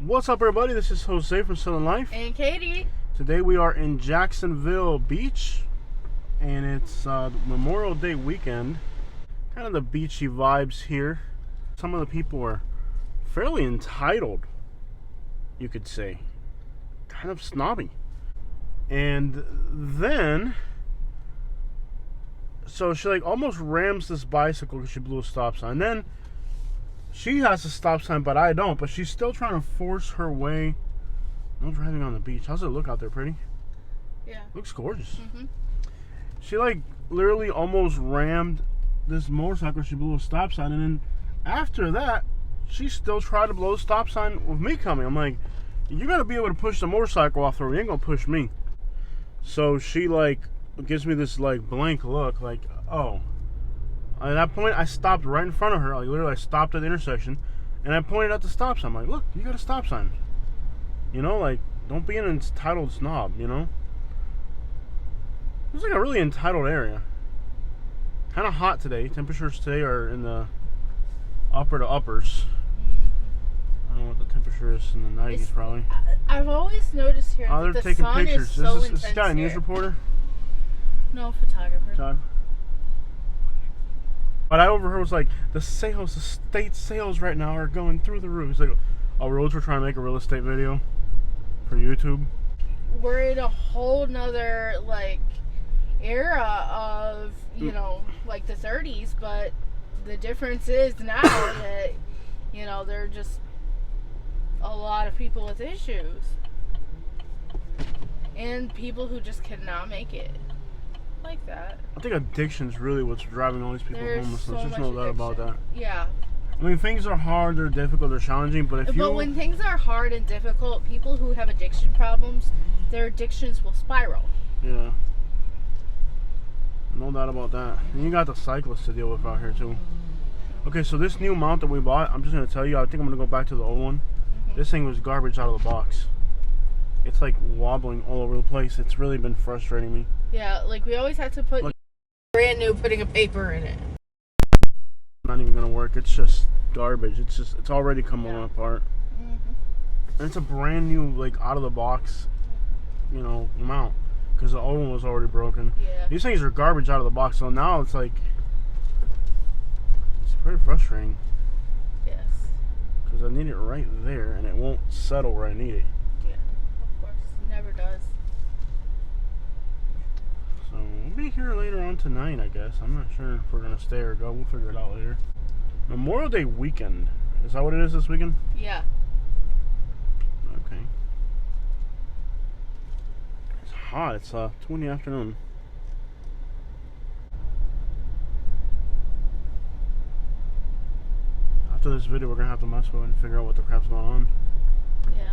What's up, everybody? This is Jose from Southern Life. And Katie. Today we are in Jacksonville Beach, and it's Memorial Day weekend. Kind of the beachy vibes here. Some of the people are fairly entitled, you could say. Kind of snobby. And then, so she like almost rams this bicycle because she blew a stop sign. Then she has a stop sign, but I don't. But she's still trying to force her way. No driving on the beach. How's it look out there, pretty? Yeah. Looks gorgeous. Mm-hmm. She like literally almost rammed this motorcycle. She blew a stop sign, and then after that, she still tried to blow a stop sign with me coming. I'm like, you gotta be able to push the motorcycle off the road. You ain't gonna push me. So she like gives me this like blank look, like, oh. At that point, I stopped right in front of her. Like literally, I stopped at the intersection, and I pointed out the stop sign. I'm like, look, you got a stop sign. You know, like, don't be an entitled snob. You know. It's like a really entitled area. Kind of hot today. Temperatures today are in the upper to uppers. I don't know what the temperature is in the 90s, probably. I've always noticed here that they're the taking sun pictures. is so Is intense this guy a news here. reporter? No, photographer. But I overheard was like, the state sales right now are going through the roof. It's like, oh, we're trying to make a real estate video for YouTube. We're in a whole nother, like, era of, you know, like the 30s, but the difference is now that, you know, there are just a lot of people with issues. And people who just cannot make it. Like that. I think addiction's really what's driving all these people homelessness. So There's much no doubt about that. Yeah. I mean, things are hard, they're difficult, they're challenging, but when things are hard and difficult, people who have addiction problems, their addictions will spiral. Yeah. No doubt about that. And you got the cyclists to deal with out here too. Okay, so this new mount that we bought, I'm just gonna tell you, I think I'm gonna go back to the old one. Mm-hmm. This thing was garbage out of the box. It's like wobbling all over the place. It's really been frustrating me. Yeah, like we always had to put brand new, putting a paper in it. Not even gonna work. It's just garbage. It's already coming apart. Mm-hmm. And it's a brand new, like, out of the box, you know, mount, because the old one was already broken. Yeah. These things are garbage out of the box, so now it's like, it's pretty frustrating. Yes. Because I need it right there, and it won't settle where I need it. Yeah, of course, it never does. So we'll be here later on tonight, I guess. I'm not sure if we're gonna stay or go. We'll figure it out later. Memorial Day weekend. Is that what it is this weekend? Yeah. Okay. It's hot. It's 2 in the afternoon. After this video, we're gonna have to mess with it and figure out what the crap's going on. Yeah.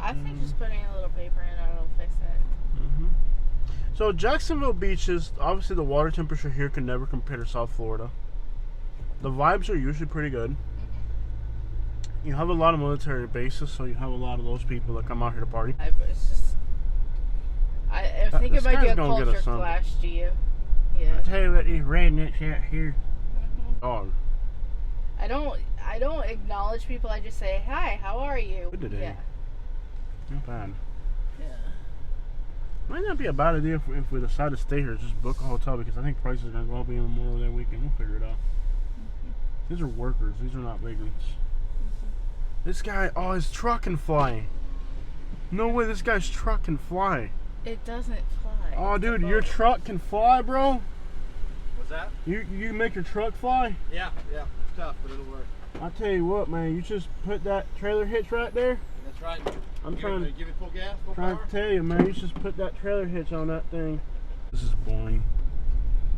I think just putting a little paper in it will fix it. Mm-hmm. So Jacksonville beaches, obviously the water temperature here can never compare to South Florida. The vibes are usually pretty good. Mm-hmm. You have a lot of military bases, so you have a lot of those people that come out here to party. It's just, I think it might be a culture clash to you. Yeah. I'll tell you what, these rednecks out here. Mm-hmm. Dog. I don't acknowledge people. I just say, hi, how are you? Good today. Yeah. Not bad. Yeah. Might not be a bad idea if we decide to stay here, just book a hotel, because I think prices are going to go up in Memorial Day weekend. We'll figure it out. Mm-hmm. These are workers. These are not vagrants. Mm-hmm. This guy, oh, his truck can fly. No way this guy's truck can fly. It doesn't fly. Oh, dude, your truck can fly, bro? What's that? You make your truck fly? Yeah, it's tough, but it'll work. I tell you what, man, you just put that trailer hitch right there. That's right. I'm trying to give it full gas, full trying power. to tell you, man, you just put that trailer hitch on that thing. This is boring.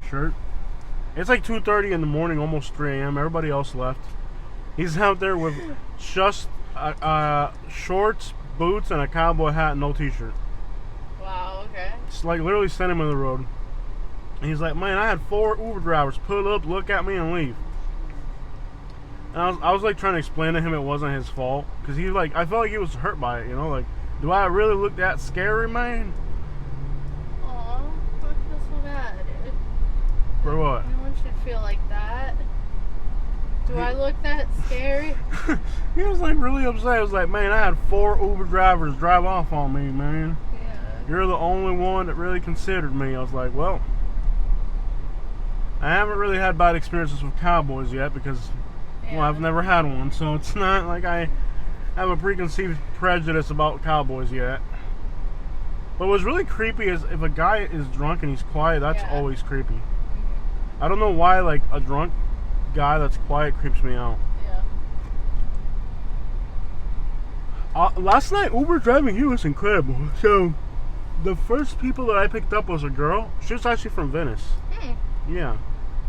Shirt. It's like 2:30 in the morning, almost 3 a.m. Everybody else left. He's out there with just shorts, boots, and a cowboy hat and no t-shirt. Wow, okay. It's like literally sent him on the road. And he's like, man, I had 4 Uber drivers pull up, look at me, and leave. And I was like trying to explain to him it wasn't his fault, because he like, I felt like he was hurt by it, you know, like, do I really look that scary, man? Aw, I feel so bad, dude. For what? No one should feel like that. Do I look that scary? He was like really upset. He was like, man, I had 4 Uber drivers drive off on me, man. Yeah. You're the only one that really considered me. I was like, well, I haven't really had bad experiences with cowboys yet because, well, I've never had one. So it's not like I have a preconceived prejudice about cowboys yet. But what's really creepy is if a guy is drunk and he's quiet, that's always creepy. Mm-hmm. I don't know why, like, a drunk guy that's quiet creeps me out. Yeah. Last night, Uber driving here was incredible. So, the first people that I picked up was a girl. She was actually from Venice. Yeah.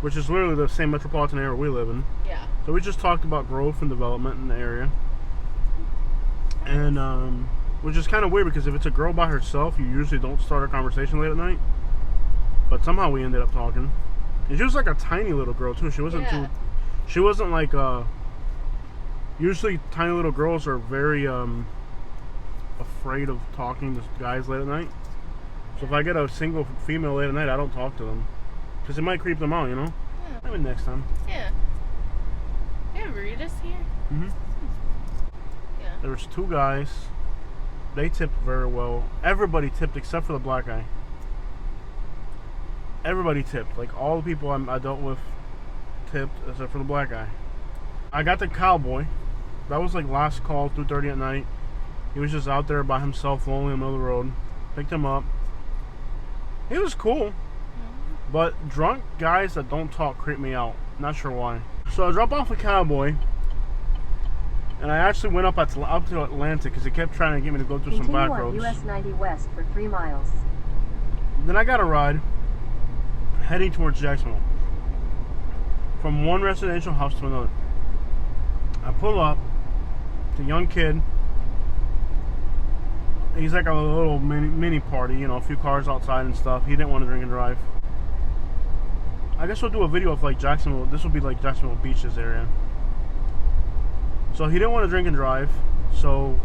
Which is literally the same metropolitan area we live in. Yeah. So we just talked about growth and development in the area. And, which is kind of weird because if it's a girl by herself, you usually don't start a conversation late at night. But somehow we ended up talking. And she was like a tiny little girl too. She wasn't she wasn't like, usually tiny little girls are very, afraid of talking to guys late at night. So if I get a single female late at night, I don't talk to them. Because it might creep them out, you know? Yeah. Maybe next time. Yeah. Yeah, Rita's here. Mm-hmm. Yeah. There was 2 guys. They tipped very well. Everybody tipped except for the black guy. Everybody tipped. Like, all the people I dealt with tipped except for the black guy. I got the cowboy. That was like last call, 2:30 at night. He was just out there by himself, lonely in the middle of the road. Picked him up. He was cool. But drunk guys that don't talk creep me out. Not sure why. So I dropped off the cowboy. And I actually went up to Atlantic because he kept trying to get me to go through some back roads. Continue on US 90 west for 3 miles. Then I got a ride heading towards Jacksonville. From one residential house to another. I pull up. It's a young kid. He's like a little mini party, you know, a few cars outside and stuff. He didn't want to drink and drive. I guess we'll do a video of like Jacksonville. This will be like Jacksonville Beaches area. So he didn't want to drink and drive. So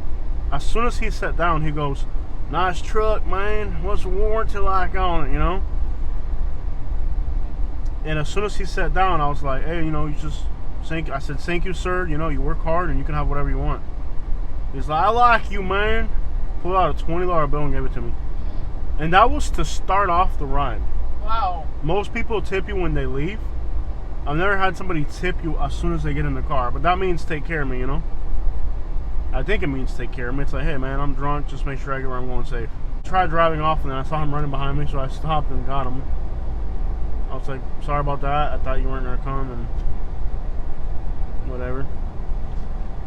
as soon as he sat down, he goes, "Nice truck, man. What's the warranty like on it, you know?" And as soon as he sat down, I was like, "Hey, you know, you just I said, thank you, sir. You know, you work hard and you can have whatever you want." He's like, "I like you, man." Pulled out a $20 bill and gave it to me. And that was to start off the ride. Wow. Most people tip you when they leave. I've never had somebody tip you as soon as they get in the car, but that means take care of me, you know? I think it means take care of me. It's like, hey man, I'm drunk, just make sure I get where I'm going safe. I tried driving off and then I saw him running behind me, so I stopped and got him. I was like, sorry about that, I thought you weren't gonna come, and whatever.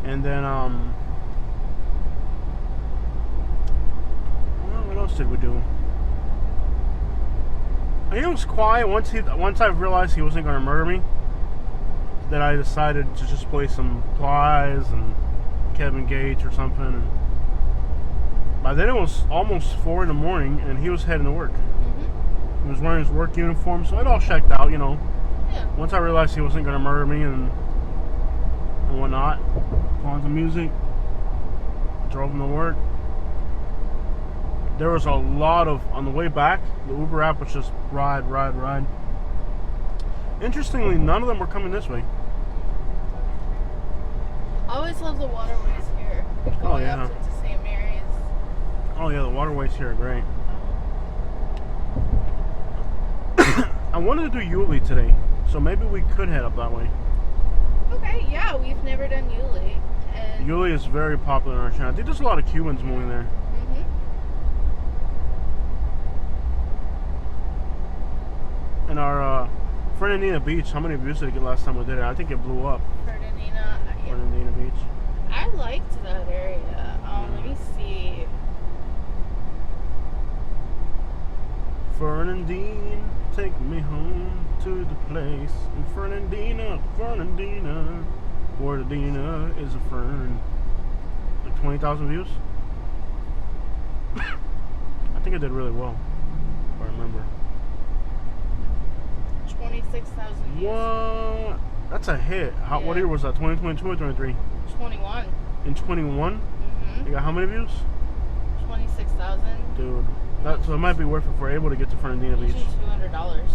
And then, well, what else did we do? He was quiet. Once I realized he wasn't going to murder me, then I decided to just play some Plies and Kevin Gates or something. And by then it was almost 4 in the morning, and he was heading to work. Mm-hmm. He was wearing his work uniform, so it all checked out, you know. Yeah. Once I realized he wasn't going to murder me and whatnot, put on some music, drove him to work. There was a lot of, on the way back, the Uber app was just ride. Interestingly, none of them were coming this way. I always love the waterways here. Going up to the same areas. Oh yeah, the waterways here are great. I wanted to do Yulee today, so maybe we could head up that way. Okay, yeah, we've never done Yulee. And Yulee is very popular in our channel. I think there's a lot of Cubans moving there. And our Fernandina Beach, how many views did it get last time we did it? I think it blew up. Fernandina Beach. I liked that area. Let me see. Fernandina, take me home to the place in Fernandina, where the Dina is a fern. Like 20,000 views? I think I did really well, if I remember. 26,000 views. What? That's a hit. What year was that? 2022 or 23? 21. In 21? Mm-hmm. You got how many views? 26,000. Dude, so it might be worth it if we're able to get to Fernandina Beach. $200.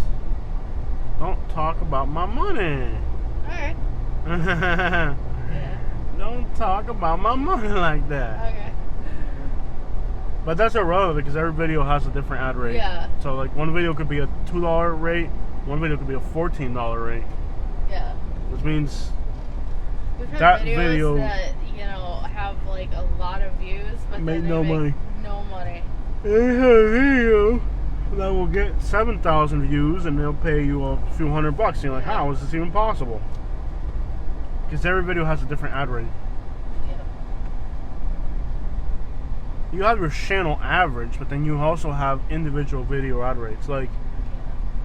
Don't talk about my money. Alright. Yeah. Don't talk about my money like that. Okay. But that's irrelevant because every video has a different ad rate. Yeah. So like one video could be a $2 rate, one video could be a $14 rate, Yeah. which means We've had that videos video that, you know, have like a lot of views, but made then they no make money. no money. They have a video that will get 7,000 views and they'll pay you a few $100. And you're like, how is this even possible? Because every video has a different ad rate. Yeah. You have your channel average, but then you also have individual video ad rates. Like,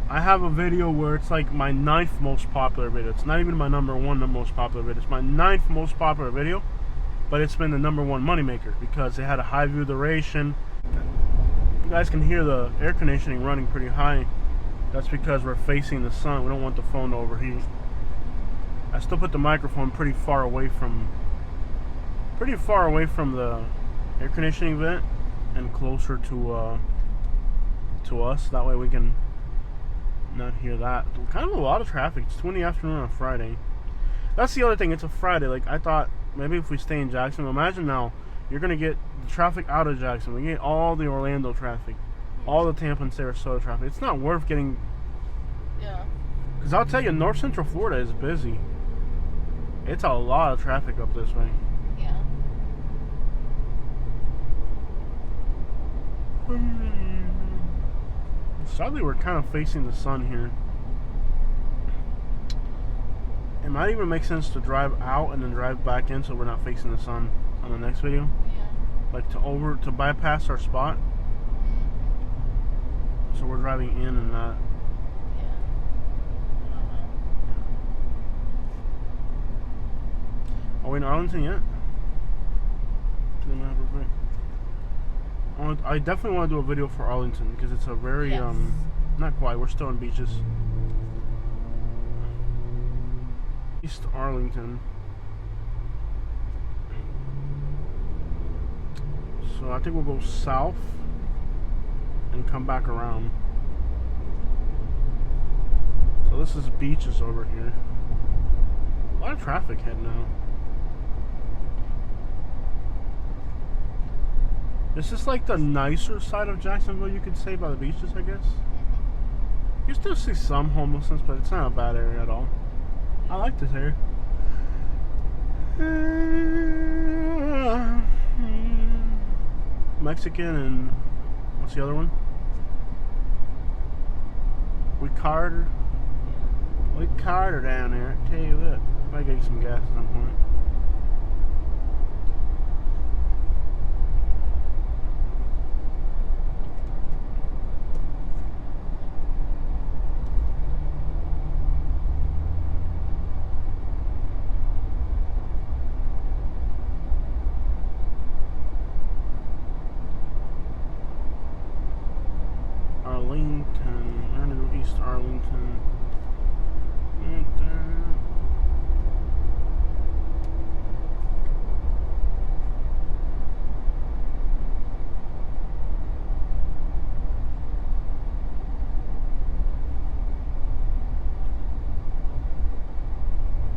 I have a video where it's like my 9th most popular video. It's not even my number 1 most popular video. It's my 9th most popular video, but it's been the number 1 moneymaker because it had a high view duration. You guys can hear the air conditioning running pretty high. That's because we're facing the sun. We don't want the phone to overheat. I still put the microphone pretty far away from the air conditioning vent and closer to us. That way we can not hear that. Kind of a lot of traffic. It's 2 in the afternoon on a Friday. That's the other thing. It's a Friday. Like, I thought maybe if we stay in Jacksonville, imagine now you're gonna get the traffic out of Jacksonville. You get all the Orlando traffic, all the Tampa and Sarasota traffic. It's not worth getting. Yeah. Because I'll tell you, North Central Florida is busy. It's a lot of traffic up this way. Yeah. Sadly, we're kind of facing the sun here. It might even make sense to drive out and then drive back in so we're not facing the sun on the next video. Yeah. Like to bypass our spot. So we're driving in and not. Yeah. Are we in Arlington yet? I definitely want to do a video for Arlington because it's a very Yes. not quite. We're still in beaches. East Arlington. So I think we'll go south and come back around. So this is beaches over here. A lot of traffic heading out. This is like the nicer side of Jacksonville, you could say, by the beaches, I guess. You still see some homelessness, but it's not a bad area at all. I like this area. Mexican and what's the other one? We Carter down there. I tell you what, I get you some gas at some point. Arlington. We're gonna go East Arlington. Right there.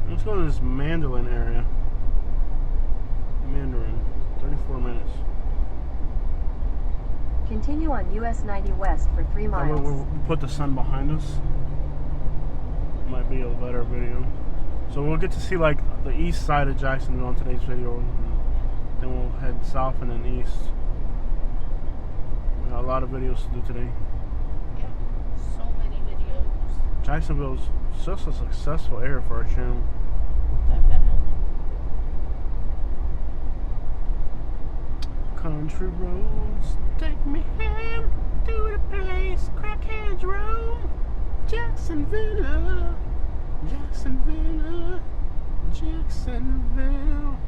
Let's go to this Mandarin area. Mandarin. 34 minutes. Continue on US 90 West for 3 That way miles. we'll put the sun behind us. Might be a better video. So we'll get to see like the east side of Jacksonville on today's video. And then we'll head south and then east. We got a lot of videos to do today. Yeah. So many videos. Jacksonville's just a successful area for our channel. Definitely. Country roads take me home to the place crackheads roam. Jacksonville, Jacksonville, Jacksonville.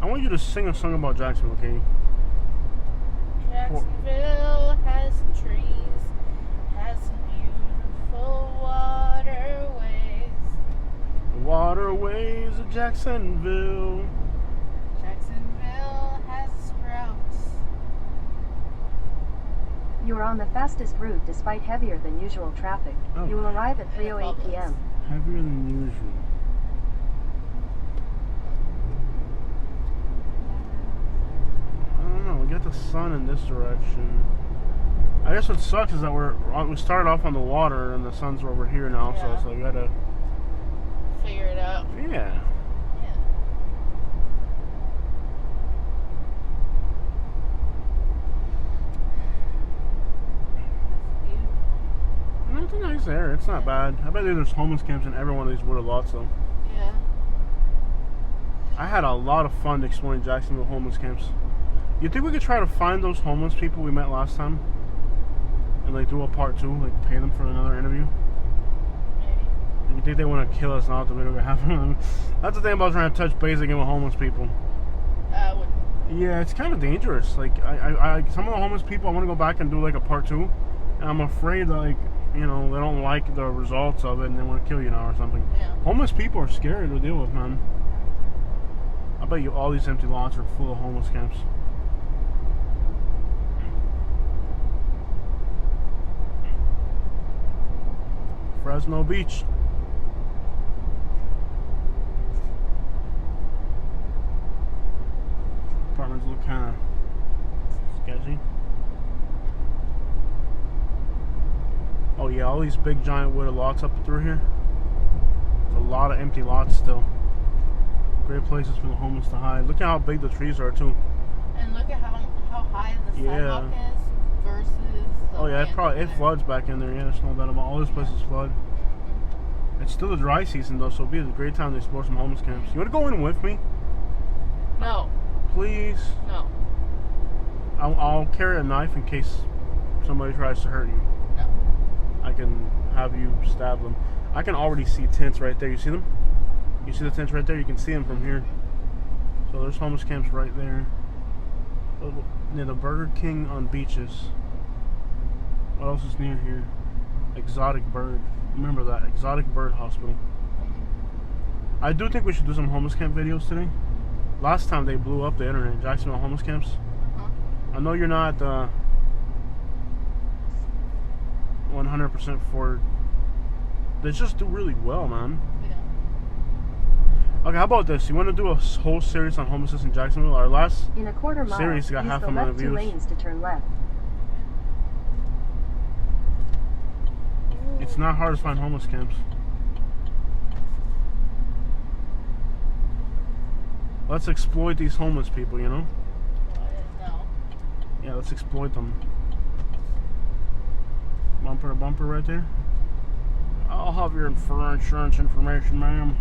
I want you to sing a song about Jacksonville, okay? Jacksonville has some trees, has some beautiful waterways. The waterways of Jacksonville. Jacksonville has sprouts. You are on the fastest route despite heavier than usual traffic. Oh. You will arrive at 3:08 p.m. Heavier than usual. I don't know. We got the sun in this direction. I guess what sucks is that we started off on the water and the sun's over here now, Yeah. so we gotta Figure it out. yeah. Yeah. No, it's a nice area. It's not bad. I bet there's homeless camps in every one of these wooded lots, though. Yeah. I had a lot of fun exploring Jacksonville homeless camps. You think we could try to find those homeless people we met last time? And like do a part 2, like pay them for another interview? Maybe. You think they want to kill us now if the video got happen? That's the thing about trying to touch base again with homeless people. Would. Yeah, it's kind of dangerous. Like, I some of the homeless people, I want to go back and do like a part 2, and I'm afraid that, like, you know, they don't like the results of it and they want to kill you now or something. Yeah. Homeless people are scary to deal with, man. I bet you all these empty lots are full of homeless camps. Fresno Beach. Apartments look kind of sketchy. Oh yeah, all these big giant wooded lots up through here. There's a lot of empty lots still. Great places for the homeless to hide. Look at how big the trees are too. And look at how high the Yeah. sidewalk is versus the Oh yeah, land it there. floods back in there. Yeah, there's no doubt about it. All these places flood. It's still the dry season though, so it'll be a great time to explore some homeless camps. You want to go in with me? No. Please? No. I'll carry a knife in case somebody tries to hurt you. No. I can have you stab them. I can already see tents right there. You see them? You see the tents right there? You can see them from here. So there's homeless camps right there. Near the Burger King on Beaches. What else is near here? Exotic Bird. Remember that. Exotic Bird Hospital. I do think we should do some homeless camp videos today. Last time they blew up the internet. Jacksonville homeless camps. I know you're not 100% for. They just do really well, man. Yeah. Okay, how about this? You want to do a whole series on homelessness in Jacksonville? Our last In a quarter mile, series got use half the a million left 2 views. lanes to turn left. It's not hard to find homeless camps. Let's exploit these homeless people, you know? No. Yeah, let's exploit them. Bumper to bumper right there. I'll have your insurance information, ma'am.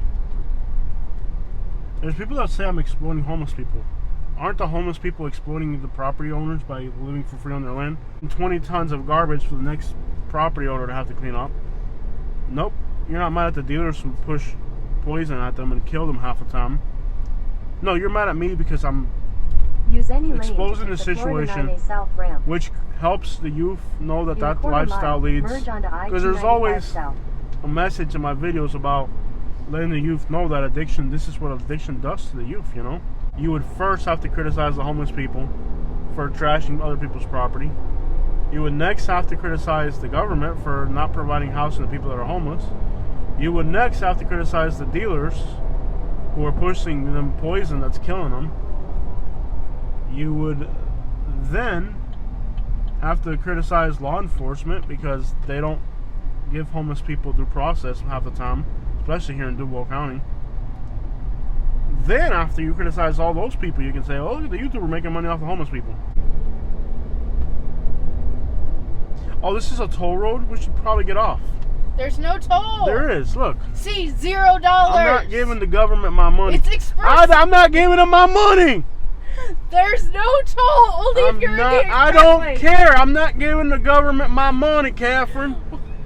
There's people that say I'm exploiting homeless people. Aren't the homeless people exploiting the property owners by living for free on their land? 20 tons of garbage for the next property owner to have to clean up. Nope. You're not mad at the dealers who push poison at them and kill them half the time. No, you're mad at me because I'm Use any lane exposing to the take the Florida situation, 9A South ramp. which helps the youth know that In a that quarter lifestyle mile, leads. merge onto Because there's I-295 always south. a message in my videos about letting the youth know that addiction, this is what addiction does to the youth, you know? You would first have to criticize the homeless people for trashing other people's property. You would next have to criticize the government for not providing housing to people that are homeless. You would next have to criticize the dealers who are pushing them poison that's killing them. You would then have to criticize law enforcement because they don't give homeless people due process half the time, especially here in Duval County. Then after you criticize all those people, you can say, oh, look at the YouTuber making money off the homeless people. Oh, this is a toll road? We should probably get off. There's no toll. There is, look. See, $0. I'm not giving the government my money. It's express. I'm not giving them my money. There's no toll. Only if you're in the I express don't lane. care. I'm not giving the government my money, Catherine.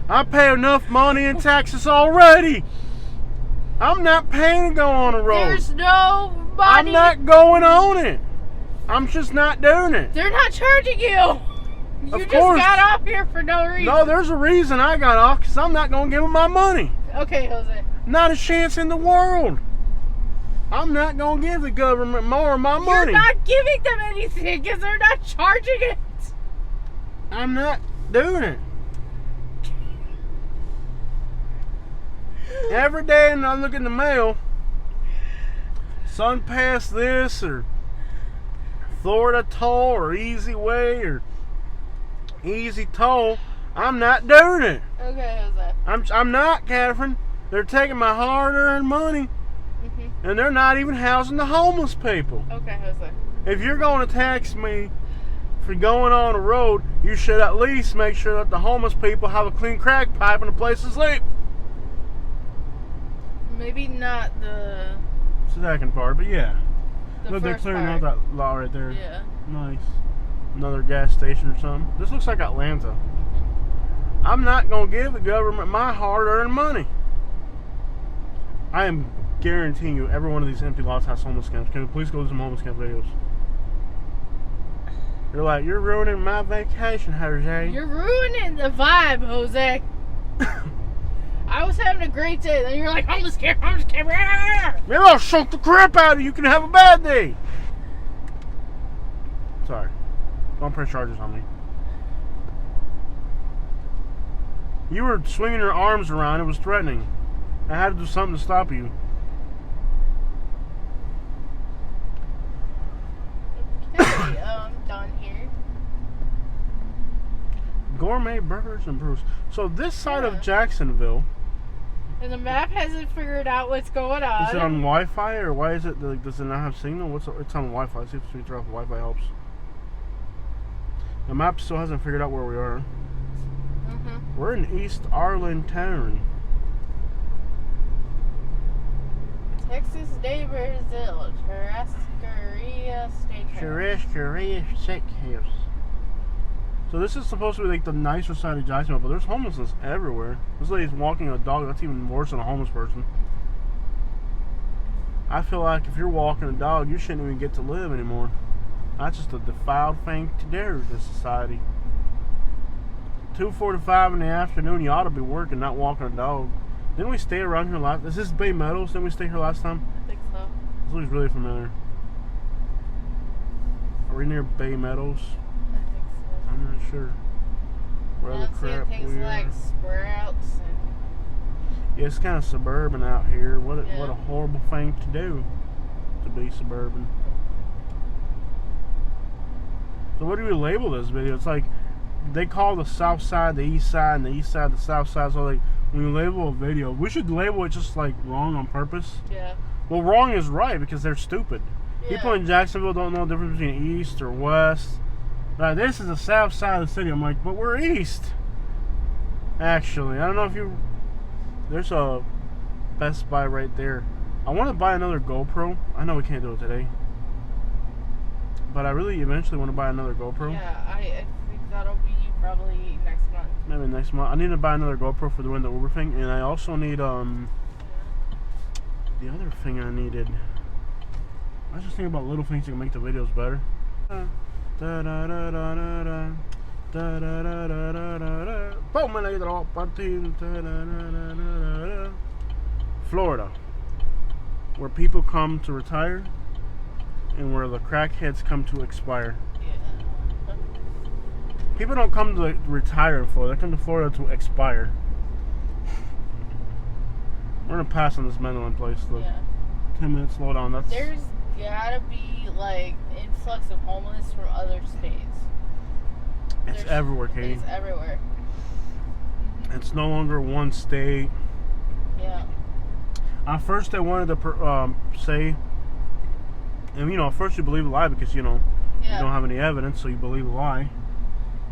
I pay enough money in taxes already. I'm not paying to go on the road. There's no money. I'm not going on it. I'm just not doing it. They're not charging you. You Of just course. got off here for no reason. No, there's a reason I got off, because I'm not going to give them my money. Okay, Jose. Not a chance in the world. I'm not going to give the government more of my You're money. not giving them anything because they're not charging it. I'm not doing it. Every day, and I look in the mail, Sun Pass this, or Florida Toll, or Easy Way, or Easy Toll. I'm not doing it. Okay, Jose. I'm not, Catherine. They're taking my hard-earned money, and they're not even housing the homeless people. Okay, Jose. If you're going to tax me for going on a road, you should at least make sure that the homeless people have a clean crack pipe and a place to sleep. Maybe not the Second part, but yeah. Look, they're first clearing part. out that lot right there. Yeah. Nice. Another gas station or something. This looks like Atlanta. I'm not going to give the government my hard-earned money. I am guaranteeing you every one of these empty lots has homeless camps. Can we please go to some homeless camp videos? You're like, you're ruining my vacation, Jose. You're ruining the vibe, Jose. I was having a great day. Then you're like, homeless camp. Ah! Maybe I'll shock the crap out of you. You can have a bad day. Sorry. Don't press charges on me. You were swinging your arms around. It was threatening. I had to do something to stop you. Okay, I'm done here. Gourmet burgers and brews. So this side Yeah. of Jacksonville, And the map hasn't figured out what's going on. is it on Wi-Fi or why is it like, does it not have signal? It's on Wi-Fi. See if we turn off Wi-Fi helps. The map still hasn't figured out where we are. We're in East Arlington. Texas Day Brazil, Churrascaria Steakhouse. Korea Steakhouse. So this is supposed to be like the nicer side of Jacksonville, but there's homelessness everywhere. This lady's walking a dog. That's even worse than a homeless person. I feel like if you're walking a dog, you shouldn't even get to live anymore. That's just a defiled thing to do in this society. 2:45 in the afternoon, you ought to be working, not walking a dog. Didn't we stay around here last? Is this Bay Meadows? Didn't we stay here last time? I think so. This looks really familiar. Are we near Bay Meadows? I think so. I'm not sure. Where the I'm seeing crap things we are. like Sprouts and Yeah, it's kind of suburban out here. What a Yeah. horrible thing to do, to be suburban. So what do we label this video? It's like they call the south side the east side and the east side the south side. So like when you label a video, we should label it just like wrong on purpose. yeah. Well, wrong is right because they're stupid. Yeah. People in Jacksonville don't know the difference between east or west. Like, this is the south side of the city. I'm like, but we're east. Actually, I don't know if you... There's a Best Buy right there. I want to buy another GoPro. I know we can't do it today. But I really eventually want to buy another GoPro. Yeah, I think that'll be probably next month. Maybe next month. I need to buy another GoPro for doing the Uber thing. And I also need, the other thing I needed... I was just thinking about little things that can make the videos better. Florida, where people come to retire and where the crackheads come to expire. Yeah. People don't come to retire in Florida, they come to Florida to expire. We're gonna pass on this Mendelin place. Look, Yeah. 10 minutes, slow down. That's There's gotta be like influx of homeless from other states. it's everywhere, Katie. It's everywhere. It's no longer one state. Yeah. At first, they wanted to say, and at first you believe a lie because you don't have any evidence, so you believe a lie.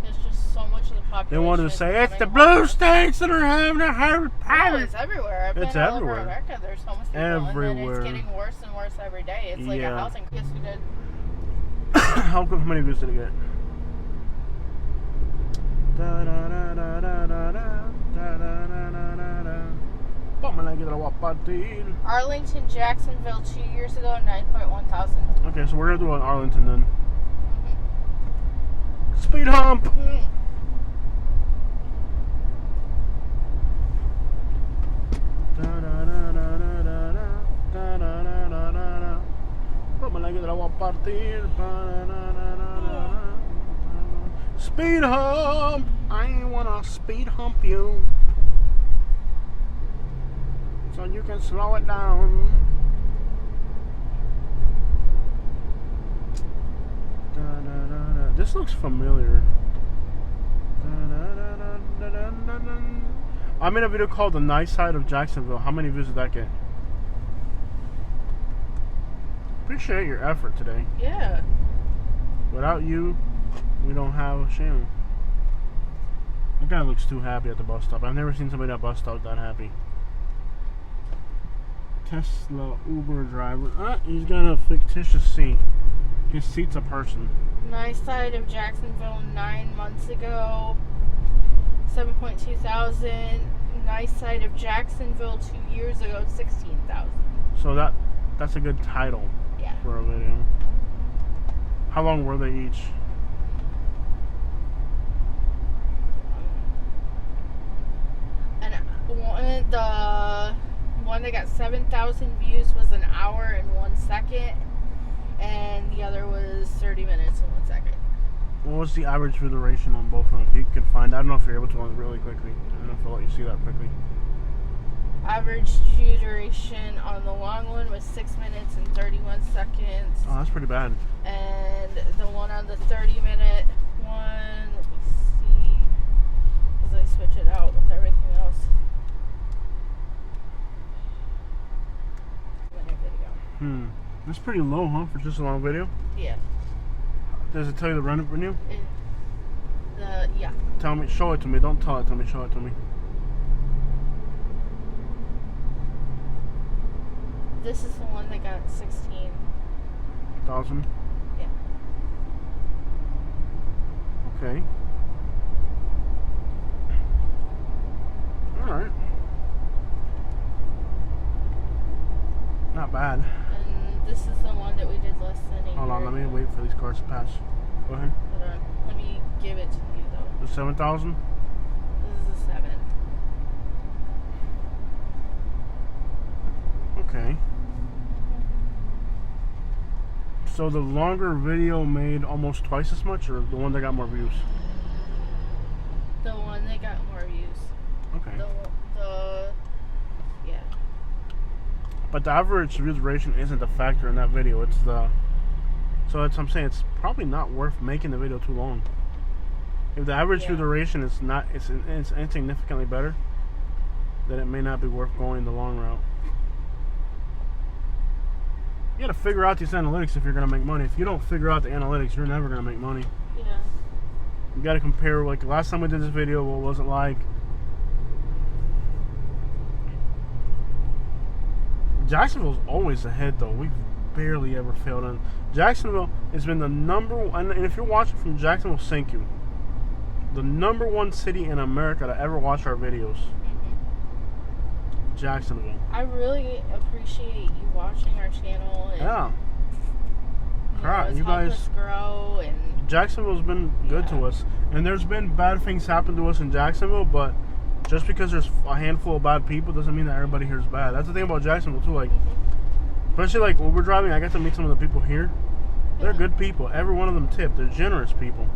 There's just so much of the population. They wanted to say it's the becoming blue homeless. states that are having a hard No, time. it's everywhere. I've It's been all everywhere. over America. There's homeless people, and Everywhere. then it's getting worse and worse every day. It's like a Yeah. housing. Yes, we did. How many views did it get? Da da da da da da da da da da da. Arlington, Jacksonville, 2 years ago, 9.1 thousand. Okay, so we're gonna do it in Arlington then. Speed hump. Da da da da da da da da da da da da da. Tómala que te la voy a partir. Da da da da da da. Speed hump. I wanna speed hump you. so you can slow it down. Da, da, da, da. This looks familiar. Da, da, da, da, da, da, da. I made a video called The Nice Side of Jacksonville. How many views did that get? Appreciate your effort today. Yeah. Without you, we don't have a channel. That guy looks too happy at the bus stop. I've never seen somebody at a bus stop that happy. Tesla Uber driver. He's got a fictitious seat. His seat's a person. Nice side of Jacksonville 9 months ago. 7.2 thousand. Nice side of Jacksonville 2 years ago. 16,000. So that's a good title. Yeah. For a video. How long were they each? And the one that got 7,000 views was an hour and 1 second, and the other was 30 minutes and 1 second. What was the average view duration on both of them? If you could find, I don't know if you're able to really quickly. I don't know if I'll let you see that quickly. Average view duration on the long one was 6 minutes and 31 seconds. Oh, that's pretty bad. And the one on the 30-minute one, let me see, because I switch it out with everything else. Video. That's pretty low, huh, for just a long video? Yeah. Does it tell you the revenue? Yeah. Tell me, show it to me. Don't tell it to me, show it to me. This is the one that got 16,000? Yeah. Okay. Alright. Not bad. And this is the one that we did less than a year Hold on, let me ago. wait for these cars to pass. Go ahead. Hold on. Let me give it to you, though. The 7,000? This is a 7. Okay. So the longer video made almost twice as much, or the one that got more views? The one that got more views. Okay. Yeah. But the average view duration isn't a factor in that video. It's the... So that's what I'm saying. It's probably not worth making the video too long. If the average view duration is not... It's insignificantly better, then it may not be worth going the long route. You gotta figure out these analytics if you're gonna make money. If you don't figure out the analytics, you're never gonna make money. Yeah. You gotta compare, like, last time we did this video, what was it like? Jacksonville's always ahead, though. We've barely ever failed on. Jacksonville has been the number one, and if you're watching from Jacksonville, thank you. The number one city in America to ever watch our videos. Jacksonville. I really appreciate you watching our channel. And, Yeah. Crap, you helped guys. us grow, and Jacksonville's been good to us, and there's been bad things happen to us in Jacksonville, but just because there's a handful of bad people doesn't mean that everybody here is bad. That's the thing about Jacksonville too. Like, especially like when we're driving, I get to meet some of the people here. They're good people. Every one of them tip. They're generous people.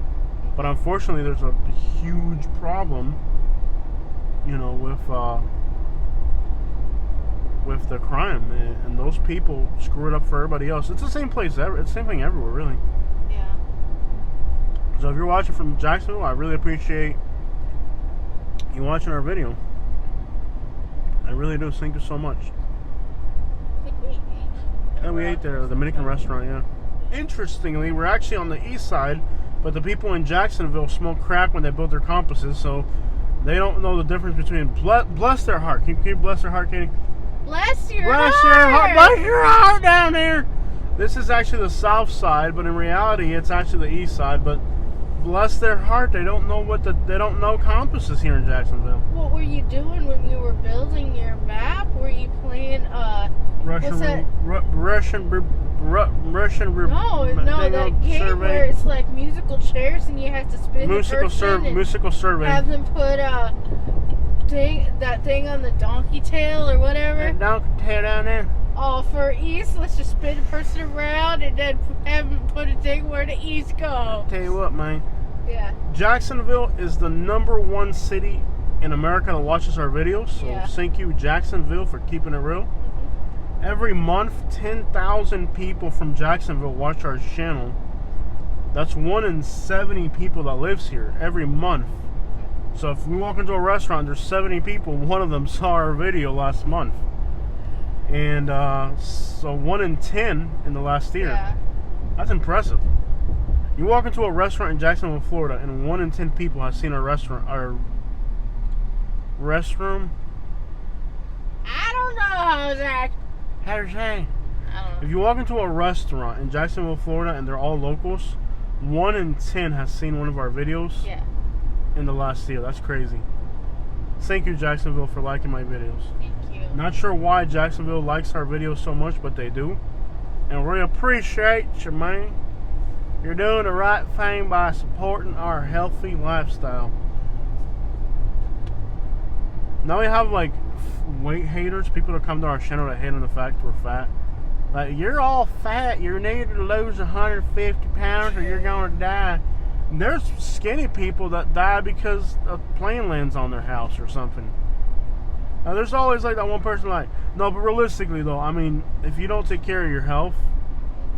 But unfortunately, there's a huge problem, you know, with the crime, and those people screw it up for everybody else. It's the same place. It's the same thing everywhere, really. yeah. So if you're watching from Jacksonville, I really appreciate you watching our video. I really do. Thank you so much. I think we ate. And we ate there at the Dominican restaurant, yeah. Interestingly, we're actually on the east side, but the people in Jacksonville smoked crack when they built their compasses, so they don't know the difference between bless their heart. Can you bless their heart, Katie? Bless your Bless heart. your heart. Bless your heart down there. This is actually the south side, but in reality, it's actually the east side. But bless their heart, they don't know they don't know compasses here in Jacksonville. What were you doing when you were building your map? Were you playing Russian, what's that? No, that game survey. where it's like musical chairs and you have to spin Musical the person and musical survey. have them put that thing on the donkey tail or whatever. That donkey tail down there. Oh, for east, let's just spin the person around and then have them put a thing where the east go. Tell you what, man. Yeah. Jacksonville is the #1 city in America that watches our videos. So Yeah. thank you, Jacksonville, for keeping it real. Every month, 10,000 people from Jacksonville watch our channel. That's 1 in 70 people that lives here every month. So if we walk into a restaurant, there's 70 people. One of them saw our video last month. And so 1 in 10 in the last year. Yeah. That's impressive. You walk into a restaurant in Jacksonville, Florida, and 1 in 10 people have seen our restaurant, our restroom. I don't know how that. How to say? I don't know. If you walk into a restaurant in Jacksonville, Florida, and they're all locals, 1 in 10 has seen one of our videos Yeah. in the last year. That's crazy. Thank you, Jacksonville, for liking my videos. Thank you. Not sure why Jacksonville likes our videos so much, but they do. And we appreciate you, man. You're doing the right thing by supporting our healthy lifestyle. Now we have like weight haters, people that come to our channel that hate on the fact we're fat. Like, you're all fat, you need to lose 150 pounds or you're gonna die. And there's skinny people that die because a plane lands on their house or something. Now there's always like that one person like, no, but realistically though, I mean, if you don't take care of your health,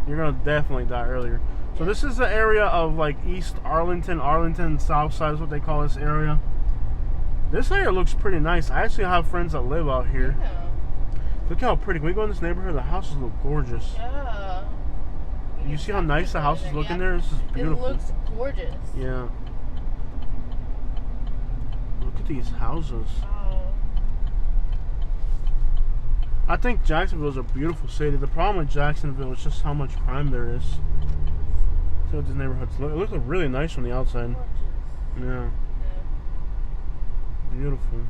you're gonna definitely die earlier. So this is the area of like East Arlington, South Side is what they call this area. This area looks pretty nice. I actually have friends that live out here. Yeah. Look how pretty. Can we go in this neighborhood? The houses look gorgeous. Yeah. You see how nice the houses look in there? This is beautiful. It looks gorgeous. Yeah. Look at these houses. Oh. I think Jacksonville is a beautiful city. The problem with Jacksonville is just how much crime there is. See what these neighborhoods look. It looks really nice from the outside. Gorgeous. Yeah. Yeah. Beautiful.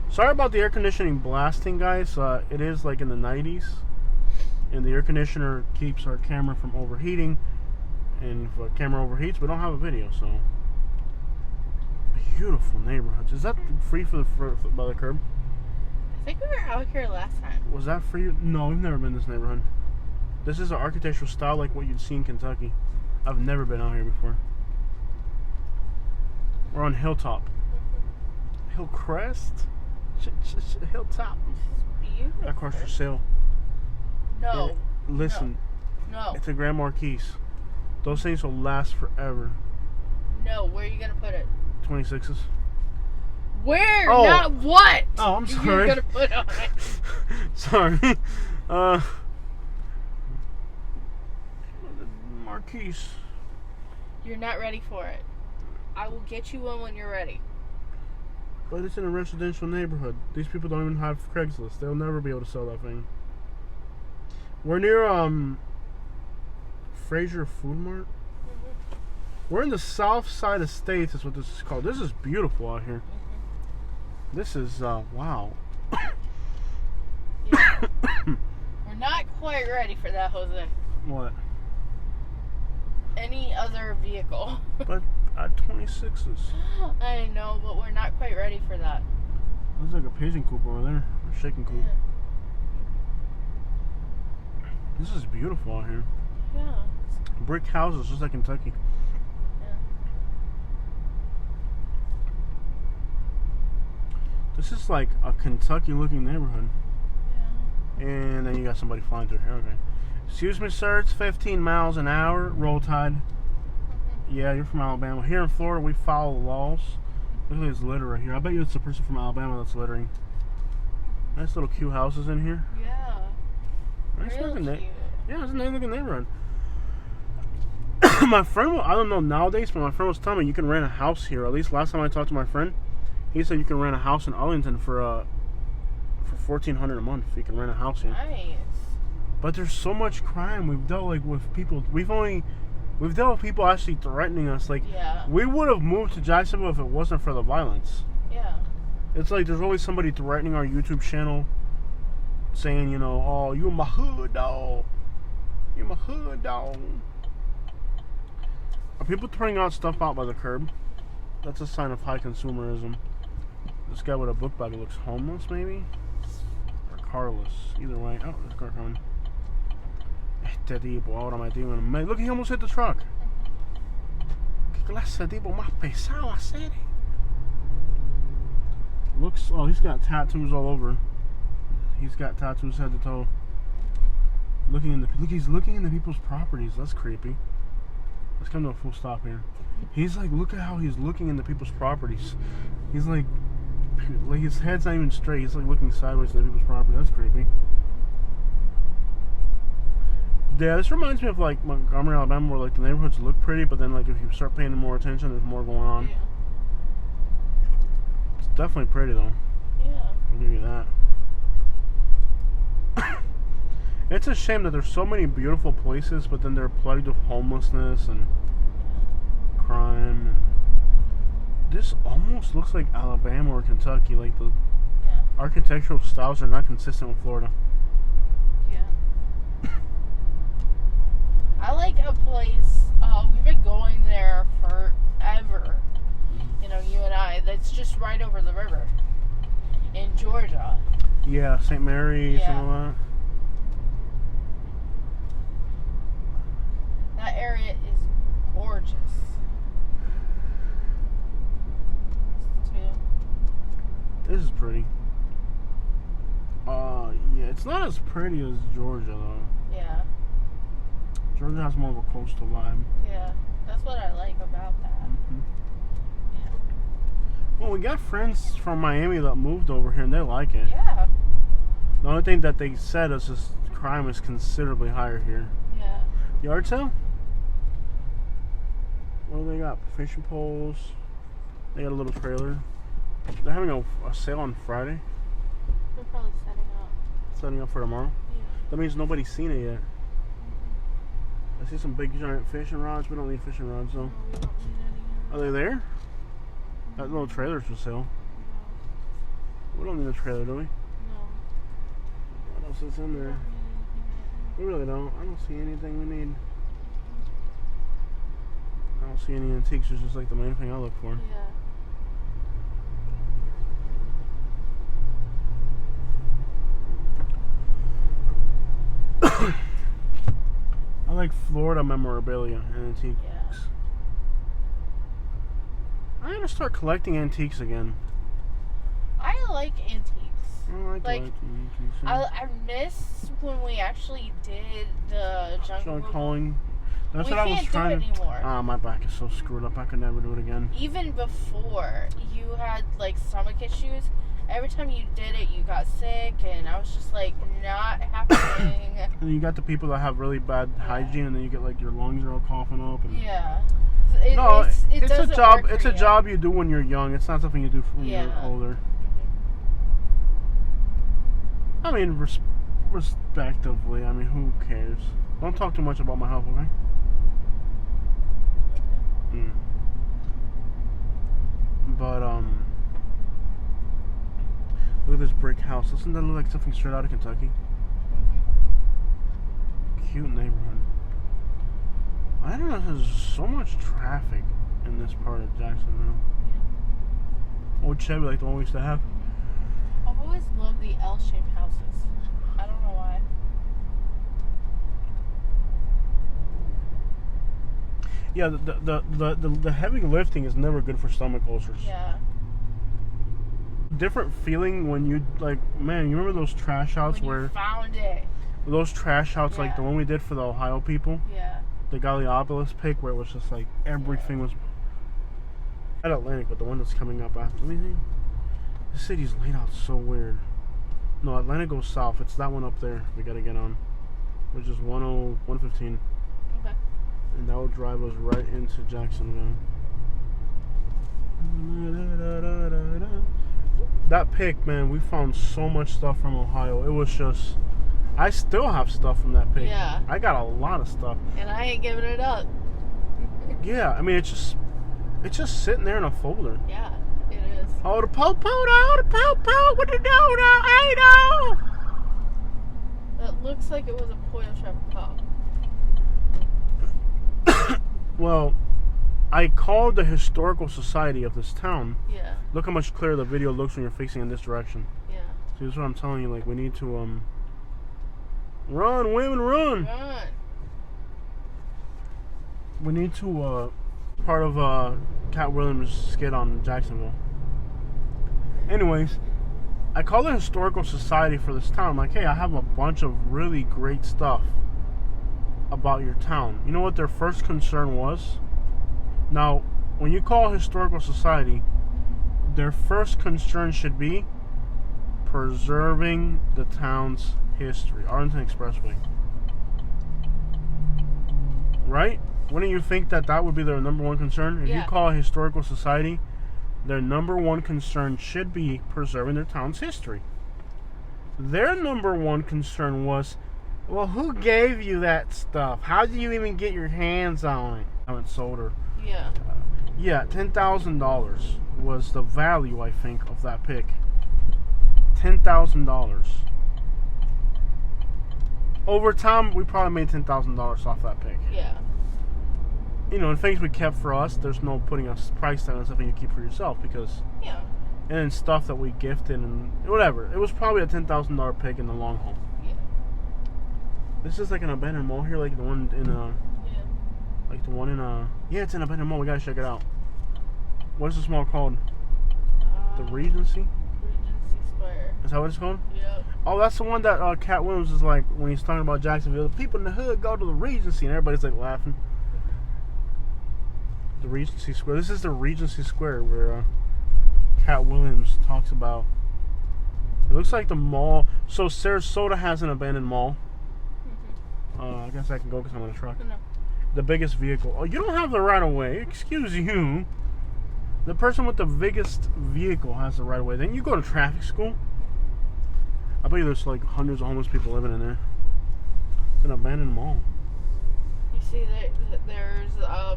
Sorry about the air conditioning blasting, guys. It is like in the 90s. And the air conditioner keeps our camera from overheating. And if a camera overheats, we don't have a video, so. Beautiful neighborhoods. Is that free for by the curb? I think we were out here last time. Was that free? No, we've never been in this neighborhood. This is an architectural style like what you'd see in Kentucky. I've never been out here before. We're on Hilltop. Hillcrest? Hilltop. Beautiful. That car's for sale. No. Listen, No. it's a Grand Marquis. Those things will last forever. No. Where are you gonna put it? 26s. Where? Oh. Not what? Oh, I'm You're sorry. gonna put on it. Sorry. Marquis. You're not ready for it. I will get you one when you're ready. But it's in a residential neighborhood. These people don't even have Craigslist. They'll never be able to sell that thing. We're near Fraser Food Mart. We're in the South Side Estates. That's what this is called. This is beautiful out here. This is wow. Yeah. We're not quite ready for that, Jose. What? Any other vehicle. But 26s. I know, but we're not quite ready for that. Looks like a pigeon coop over there. A chicken coop. Yeah. This is beautiful out here. Yeah. Brick houses, just like Kentucky. Yeah. This is like a Kentucky-looking neighborhood. Yeah. And then you got somebody flying through here. Okay. Excuse me, sir. It's 15 miles an hour. Roll tide. Yeah, you're from Alabama. Here in Florida, we follow the laws. Look at this litter right here. I bet you it's a person from Alabama that's littering. Nice little cute houses in here. Yeah. Nice Real looking cute. Yeah, it's a nice looking neighborhood. My friend, I don't know nowadays, but my friend was telling me you can rent a house here. At least last time I talked to my friend, he said you can rent a house in Arlington for $1,400 a month. You can rent a house here. Nice. But there's so much crime. We've dealt like with people. We've dealt with people actually threatening us. Like Yeah. we would have moved to Jacksonville if it wasn't for the violence. Yeah. It's like there's always somebody threatening our YouTube channel, saying, you know, oh, you my hood dog. You my hood dog. Are people throwing out stuff out by the curb? That's a sign of high consumerism. This guy with a book bag looks homeless, maybe? Or carless. Either way. Oh, there's a car coming. Este tipo, ahora metido en medio. Look, he almost hit the truck. ¿Qué clase de tipo más pesado hacer? looks. Oh, he's got tattoos all over. He's got tattoos head to toe. Look, he's looking into people's properties. That's creepy. Let's come to a full stop here. He's like, look at how he's looking into people's properties. He's like his head's not even straight. He's like looking sideways into people's property. That's creepy. Yeah, this reminds me of like Montgomery, Alabama, where like the neighborhoods look pretty, but then like if you start paying more attention, there's more going on. Yeah. It's definitely pretty though. Yeah. I'll give you that. It's a shame that there's so many beautiful places, but then they're plagued with homelessness and crime. And this almost looks like Alabama or Kentucky. Like the architectural styles are not consistent with Florida. Yeah. I like a place, we've been going there forever, you know, you and I, that's just right over the river in Georgia. Yeah, St. Mary's and all that. That area is gorgeous. This is pretty. Yeah, it's not as pretty as Georgia though. Yeah. Georgia has more of a coastal vibe. Yeah, that's what I like about that. Mm-hmm. Yeah. Well, we got friends from Miami that moved over here and they like it. Yeah. The only thing that they said is just crime is considerably higher here. Yeah. Yard sale? What do they got? Fishing poles. They got a little trailer. They're having a sale on Friday. They're probably Setting up for tomorrow. Yeah. That means nobody's seen it yet. I see some big giant fishing rods. We don't need fishing rods though. No, we don't need any. Are they there? That little trailer's for sale. No. We don't need a trailer, do we? No. What else is in there? We really don't. I don't see anything we need. I don't see any antiques. It's just like the main thing I look for. Yeah. I like Florida memorabilia and antiques. Yeah. I'm gonna start collecting antiques again. I like antiques. I like Like, antiques. I miss when we actually did the jungle. Start calling. That's We what I was can't do trying it anymore. Ah, my back is so screwed up. I could never do it again. Even before you had like stomach issues, every time you did it, you got sick, and I was just like, not happening. And you got the people that have really bad hygiene, and then you get like your lungs are all coughing up. And Yeah. no, it's a doesn't job. work It's for a you. job you do when you're young. It's not something you do when you're Yeah. older. Mhm. I mean, respectively. I mean, who cares? Don't talk too much about my health, okay? But look at this brick house. Doesn't that look like something straight out of Kentucky? Cute neighborhood. I don't know. There's so much traffic in this part of Jacksonville. Old Chevy, like the one we used to have. I've always loved the L-shaped houses. I don't know why. Yeah, the heavy lifting is never good for stomach ulcers. Yeah. Different feeling when you like, man. You remember those trash outs When where you found it. those trash outs like the Yeah. one we did for the Ohio people, Yeah. the Gallipolis pick, where it was just like everything was at Atlantic, but the one that's coming up after me. The city's laid out so weird. No, Atlantic goes south. It's that one up there. We gotta get on, which is 115. Okay. And that will drive us right into Jacksonville. That pick, man, we found so much stuff from Ohio. It was just, I still have stuff from that pick. Yeah. I got a lot of stuff. And I ain't giving it up. Yeah, I mean, it's just sitting there in a folder. Yeah, it is. Oh, the po-po, the po-po, what the do-do, hey, do. That looks like it was a Pollo Shop cop. Well, I called the historical society of this town. Yeah. Look how much clearer the video looks when you're facing in this direction. Yeah. See, this is what I'm telling you. Like, we need to run, women, run. Run. We need to part of Cat Williams' skit on Jacksonville. Anyways, I call the historical society for this town. I'm like, hey, I have a bunch of really great stuff about your town. You know what their first concern was? Now, when you call a historical society, their first concern should be preserving the town's history. Arlington Expressway. Right? Wouldn't you think that that would be their number one concern? If you call a historical society, their number one concern should be preserving their town's history. Their number one concern was, well, who gave you that stuff? How did you even get your hands on it? I haven't sold her. Yeah. Yeah, $10,000 was the value, I think, of that pick. $10,000. Over time, we probably made $10,000 off that pick. Yeah. You know, and things we kept for us, there's no putting a price down on something you keep for yourself because. Yeah. And then stuff that we gifted and whatever. It was probably a $10,000 pick in the long haul. Yeah. This is like an abandoned mall here, like the one in Yeah. like the one in yeah, it's an abandoned mall. We gotta check it out. What is this mall called? The Regency? Regency Square. Is that what it's called? Yeah. Oh, that's the one that Cat Williams is like when he's talking about Jacksonville. The people in the hood go to the Regency, and everybody's like laughing. The Regency Square. This is the Regency Square where Cat Williams talks about. It looks like the mall. So Sarasota has an abandoned mall. I guess I can go because I'm in a truck. No. The biggest vehicle. Oh, you don't have the right of way. Excuse you. The person with the biggest vehicle has the right of way. Then you go to traffic school. I bet you there's like hundreds of homeless people living in there. It's an abandoned mall. You see, there's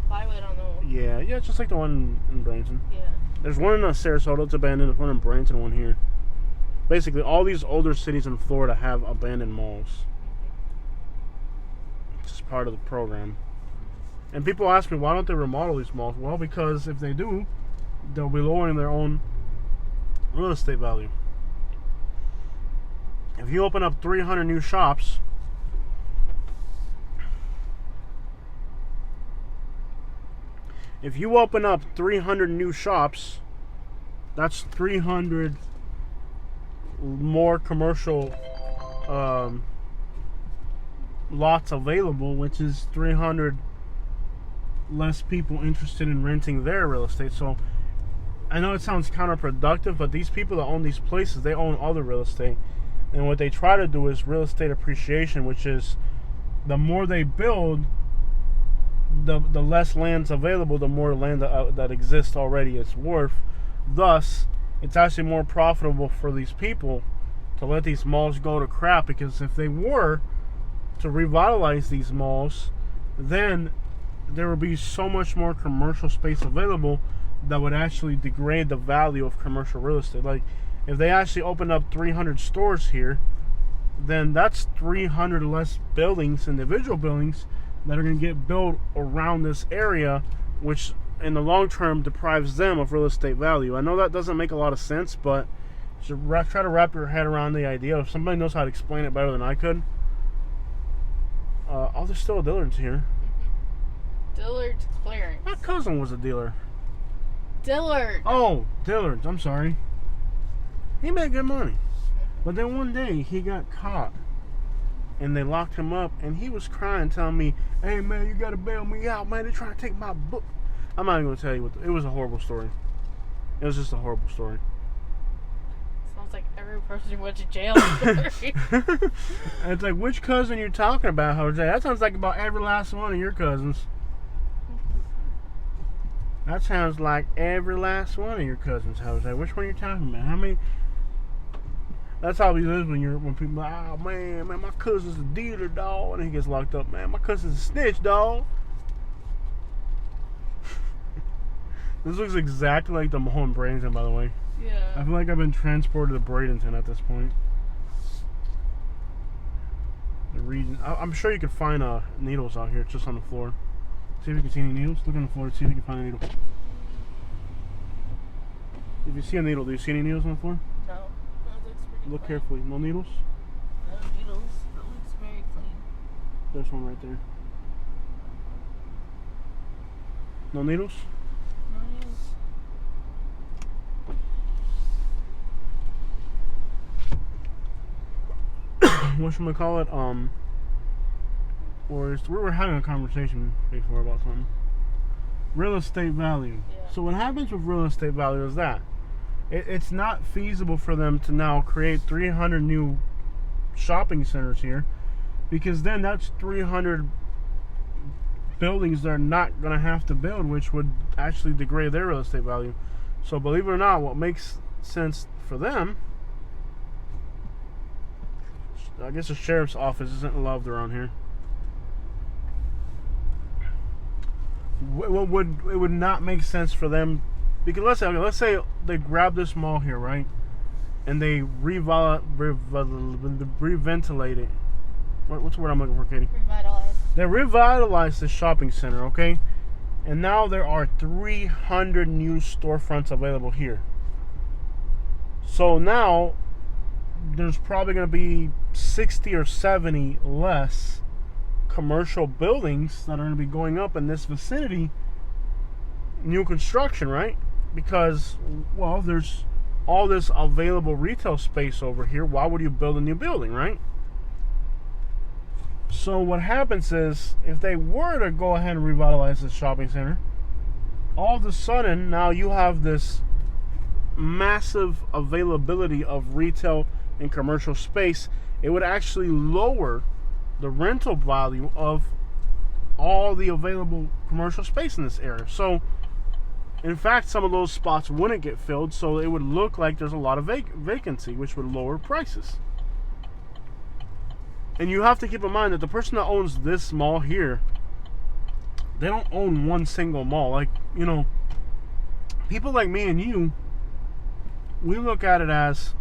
plywood on the wall. Yeah, it's just like the one in Branson. Yeah. There's one in Sarasota, it's abandoned. There's one in Branson, one here. Basically, all these older cities in Florida have abandoned malls. It's just part of the program. And people ask me, why don't they remodel these malls? Well, because if they do, they'll be lowering their own real estate value. If you open up 300 new shops, that's 300 more commercial lots available, which is 300 less people interested in renting their real estate. So I know it sounds counterproductive, but these people that own these places, they own other real estate. And what they try to do is real estate appreciation, which is the more they build, the less land's available, the more land that exists already is worth. Thus, it's actually more profitable for these people to let these malls go to crap, because if they were to revitalize these malls, then there would be so much more commercial space available that would actually degrade the value of commercial real estate. Like, if they actually opened up 300 stores here, then that's 300 less buildings, individual buildings, that are going to get built around this area, which in the long term deprives them of real estate value. I know that doesn't make a lot of sense, but you should try to wrap your head around the idea. If somebody knows how to explain it better than I could. Oh, there's still a Dillard's here. Dillard's clearance. My cousin was a dealer. Dillard. Oh, Dillard's. I'm sorry. He made good money. But then one day he got caught. And they locked him up. And he was crying, telling me, hey, man, you got to bail me out, man. They're trying to take my book. I'm not even going to tell you it was a horrible story. It was just a horrible story. Sounds like every person who went to jail story. And it's like, which cousin you talking about, Jose? That sounds like about every last one of your cousins. That sounds like every last one of your cousins, Jose. Which one are you talking about? How many? That's how he lives when people are like, oh man, my cousin's a dealer, dog, and he gets locked up. Man, my cousin's a snitch, dog. This looks exactly like the mall in Bradenton, by the way. Yeah. I feel like I've been transported to Bradenton at this point. The region. I'm sure you could find needles out here, just on the floor. See if you can see any needles. Look on the floor to see if you can find a needle. If you see a needle, do you see any needles on the floor? No. That looks pretty Look clean. carefully. No needles? No needles. That looks very clean. There's one right there. No needles? No needles. whatchamacallit, we were having a conversation before about something. Real estate value. Yeah. So what happens with real estate value is that it's not feasible for them to now create 300 new shopping centers here, because then that's 300 buildings they're not going to have to build, which would actually degrade their real estate value. So believe it or not, what makes sense for them, I guess the sheriff's office isn't loved around here. It would not make sense for them, because let's say they grab this mall here, right, and they reventilate it. What's the word I'm looking for, Katie? Revitalize. They revitalize the shopping center, okay, and now there are 300 new storefronts available here. So now there's probably going to be 60 or 70 less commercial buildings that are going to be going up in this vicinity, new construction, right? Because, well, there's all this available retail space over here. Why would you build a new building, right? So what happens is, if they were to go ahead and revitalize this shopping center, all of a sudden now you have this massive availability of retail and commercial space. It would actually lower the rental value of all the available commercial space in this area. So in fact, some of those spots wouldn't get filled, so it would look like there's a lot of vacancy, which would lower prices. And you have to keep in mind that the person that owns this mall here, they don't own one single mall. Like, you know, people like me and you, we look at it as,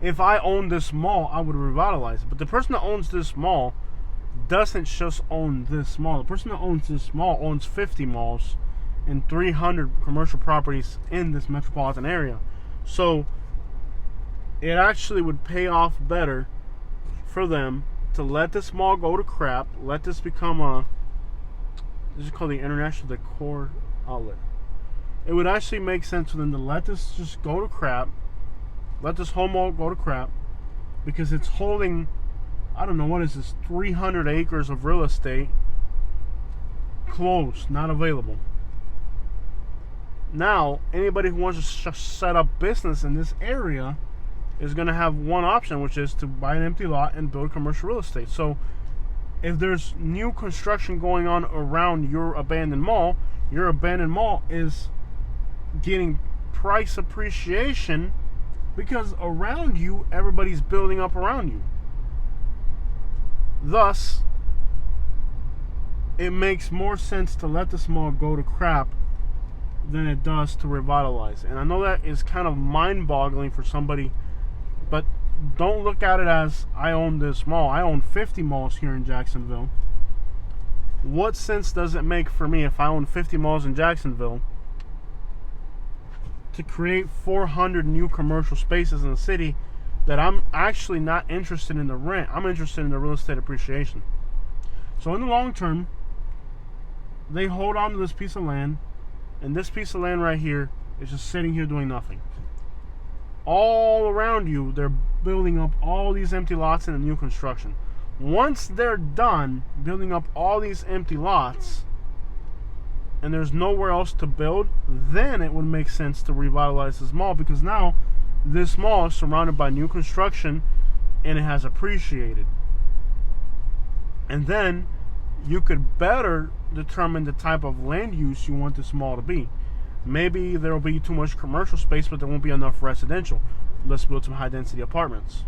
if I owned this mall, I would revitalize it. But the person that owns this mall doesn't just own this mall. The person that owns this mall owns 50 malls and 300 commercial properties in this metropolitan area. So it actually would pay off better for them to let this mall go to crap, let this become this is called the International Decor Outlet. It would actually make sense for them to let this just go to crap. Let this whole mall go to crap, because it's holding, I don't know, what is this, 300 acres of real estate closed, not available. Now, anybody who wants to set up business in this area is going to have one option, which is to buy an empty lot and build commercial real estate. So if there's new construction going on around your abandoned mall is getting price appreciation, because around you, everybody's building up around you. Thus, it makes more sense to let this mall go to crap than it does to revitalize. And I know that is kind of mind-boggling for somebody, but don't look at it as, I own this mall. I own 50 malls here in Jacksonville. What sense does it make for me, if I own 50 malls in Jacksonville, to create 400 new commercial spaces in the city that I'm actually not interested in the rent? I'm interested in the real estate appreciation. So in the long term, they hold on to this piece of land, and this piece of land right here is just sitting here doing nothing. All around you, they're building up all these empty lots in the new construction. Once they're done building up all these empty lots, and there's nowhere else to build, then it would make sense to revitalize this mall, because now this mall is surrounded by new construction and it has appreciated. And then you could better determine the type of land use you want this mall to be. Maybe there will be too much commercial space, but there won't be enough residential. Let's build some high density apartments.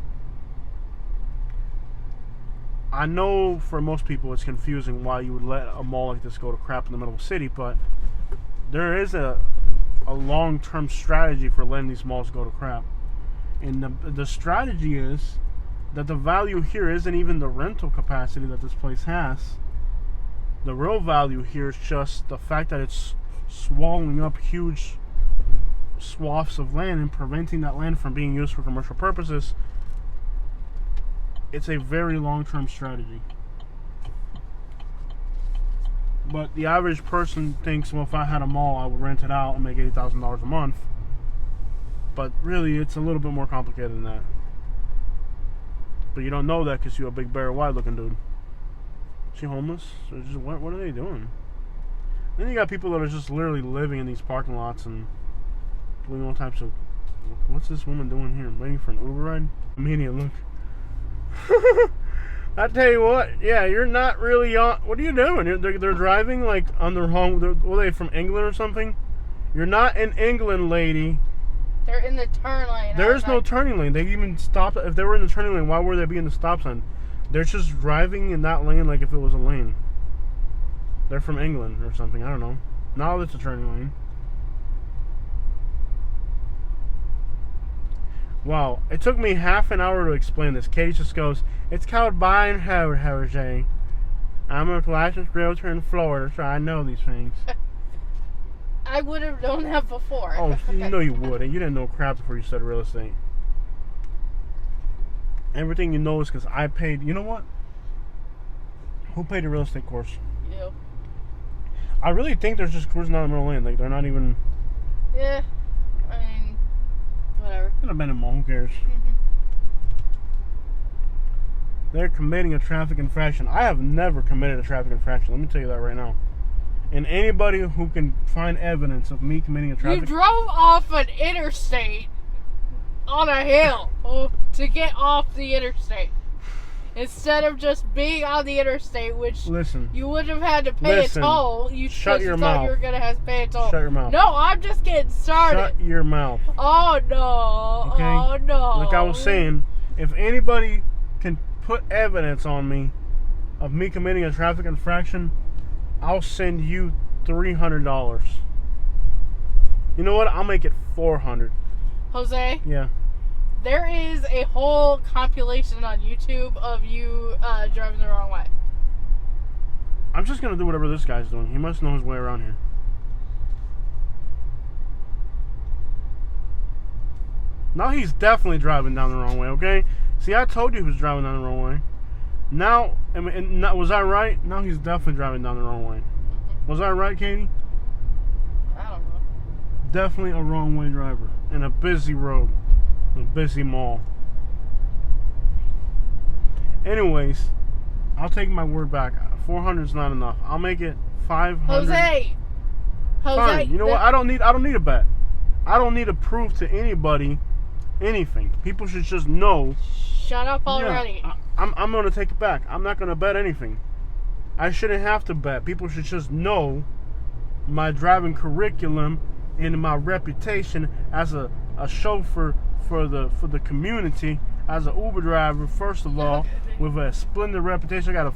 I know for most people it's confusing why you would let a mall like this go to crap in the middle of the city, but there is a long-term strategy for letting these malls go to crap. And the strategy is that the value here isn't even the rental capacity that this place has. The real value here is just the fact that it's swallowing up huge swaths of land and preventing that land from being used for commercial purposes. It's a very long-term strategy. But the average person thinks, well, if I had a mall, I would rent it out and make $80,000 a month. But really, it's a little bit more complicated than that. But you don't know that because you're a big Barry White looking dude. Is she homeless? Or just, what are they doing? Then you got people that are just literally living in these parking lots and doing all types of... What's this woman doing here? Waiting for an Uber ride? Immediate look. I tell you what, yeah, you're not really on... What are you doing? They're driving like on their home... Were they from England or something? You're not in England, lady. They're in the turn lane. There's no turning lane. They even stopped. If they were in the turning lane, why would they be in the stop sign? They're just driving in that lane like if it was a lane. They're from England or something. I don't know. Now it's a turning lane. Wow. It took me half an hour to explain this. Katie just goes, it's called buying Jose. I'm a licensed realtor in Florida, so I know these things. I would have known that before. Oh, you know you would. And you didn't know crap before you started real estate. Everything you know is because I paid. You know what? Who paid the real estate course? You. I really think they're just cruising down the middle lane. Like, they're not even... Yeah. I mean, whatever. Could have been a mall. Who cares? They're committing a traffic infraction. I have never committed a traffic infraction. Let me tell you that right now. And anybody who can find evidence of me committing a traffic... You drove off an interstate on a hill to get off the interstate. Instead of just being on the interstate, which you would have had to pay a toll. You thought you were going to have to pay a toll. Shut your mouth. No, I'm just getting started. Shut your mouth. Oh, no. Okay? Oh, no. Like I was saying, if anybody can put evidence on me of me committing a traffic infraction, I'll send you $300. You know what? I'll make it $400. Jose? Yeah. There is a whole compilation on YouTube of you driving the wrong way. I'm just going to do whatever this guy's doing. He must know his way around here. Now he's definitely driving down the wrong way, okay? See, I told you he was driving down the wrong way. Now, was I right? Now he's definitely driving down the wrong way. Was I right, Katie? I don't know. Definitely a wrong way driver. In a busy road. A busy mall. Anyways, I'll take my word back. 400 is not enough. I'll make it 500. Jose! Fine. You know what? I don't need a bet. I don't need to prove to anybody anything. People should just know. Shut up already. Yeah, I'm going to take it back. I'm not going to bet anything. I shouldn't have to bet. People should just know my driving curriculum and my reputation as a chauffeur for the community, as an Uber driver, first of all, with a splendid reputation. I got a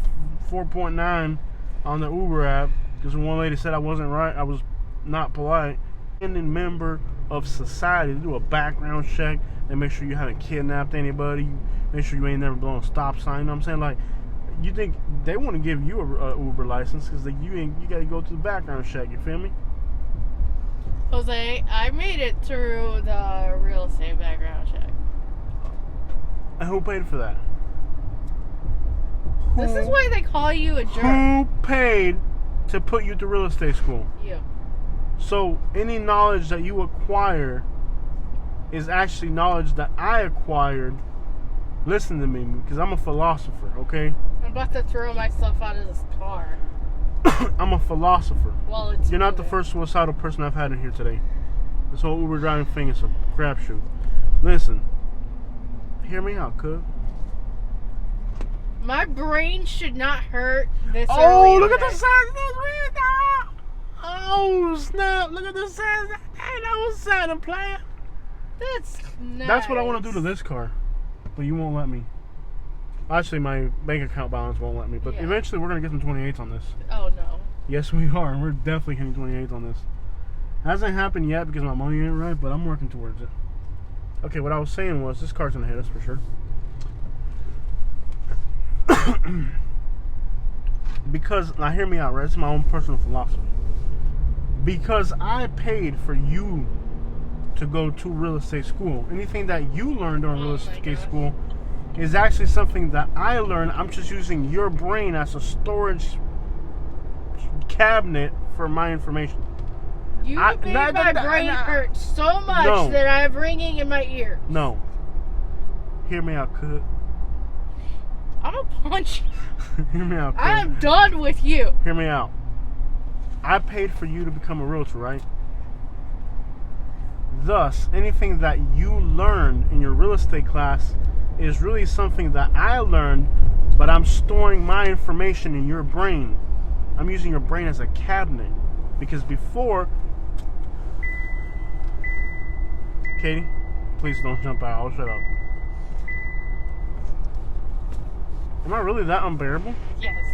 4.9 on the Uber app because one lady said I wasn't right. I was not polite. And a member of society. They do a background check. They make sure you haven't kidnapped anybody. Make sure you ain't never blown a stop sign. You know what I'm saying? Like, you think they want to give you a Uber license because you got to go through the background check. You feel me? Jose, I made it through the real estate background check. And who paid for that? This is why they call you a jerk. Who paid to put you through real estate school? You. So any knowledge that you acquire is actually knowledge that I acquired. Listen to me, because I'm a philosopher, okay? I'm about to throw myself out of this car. I'm a philosopher. Well, it's You're not the first suicidal person I've had in here today. This whole Uber driving thing is a crapshoot. Listen, hear me out, cuz. My brain should not hurt this early. Oh, look at the size of those rings now! Oh, snap! Look at the size of that. Hey, that was Santa player. That's nice. That's what I want to do to this car, but you won't let me. Actually, my bank account balance won't let me, but eventually we're going to get some 28s on this. Oh, no. Yes, we are. We're definitely hitting 28s on this. Hasn't happened yet because my money ain't right, but I'm working towards it. Okay, what I was saying was this car's going to hit us for sure. Because, now hear me out, right? It's my own personal philosophy. Because I paid for you to go to real estate school. Anything that you learned on real estate school is actually something that I learned. I'm just using your brain as a storage cabinet for my information. You made my brain hurt so much that I have ringing in my ear. No. Hear me out, cuz. I'm gonna punch you. Hear me out, I Kaylee. am done with you. Hear me out. I paid for you to become a realtor, right? Thus, anything that you learned in your real estate class is really something that I learned, but I'm storing my information in your brain. I'm using your brain as a cabinet. Because before... Katie, please don't jump out. I'll shut up. Am I really that unbearable? Yes.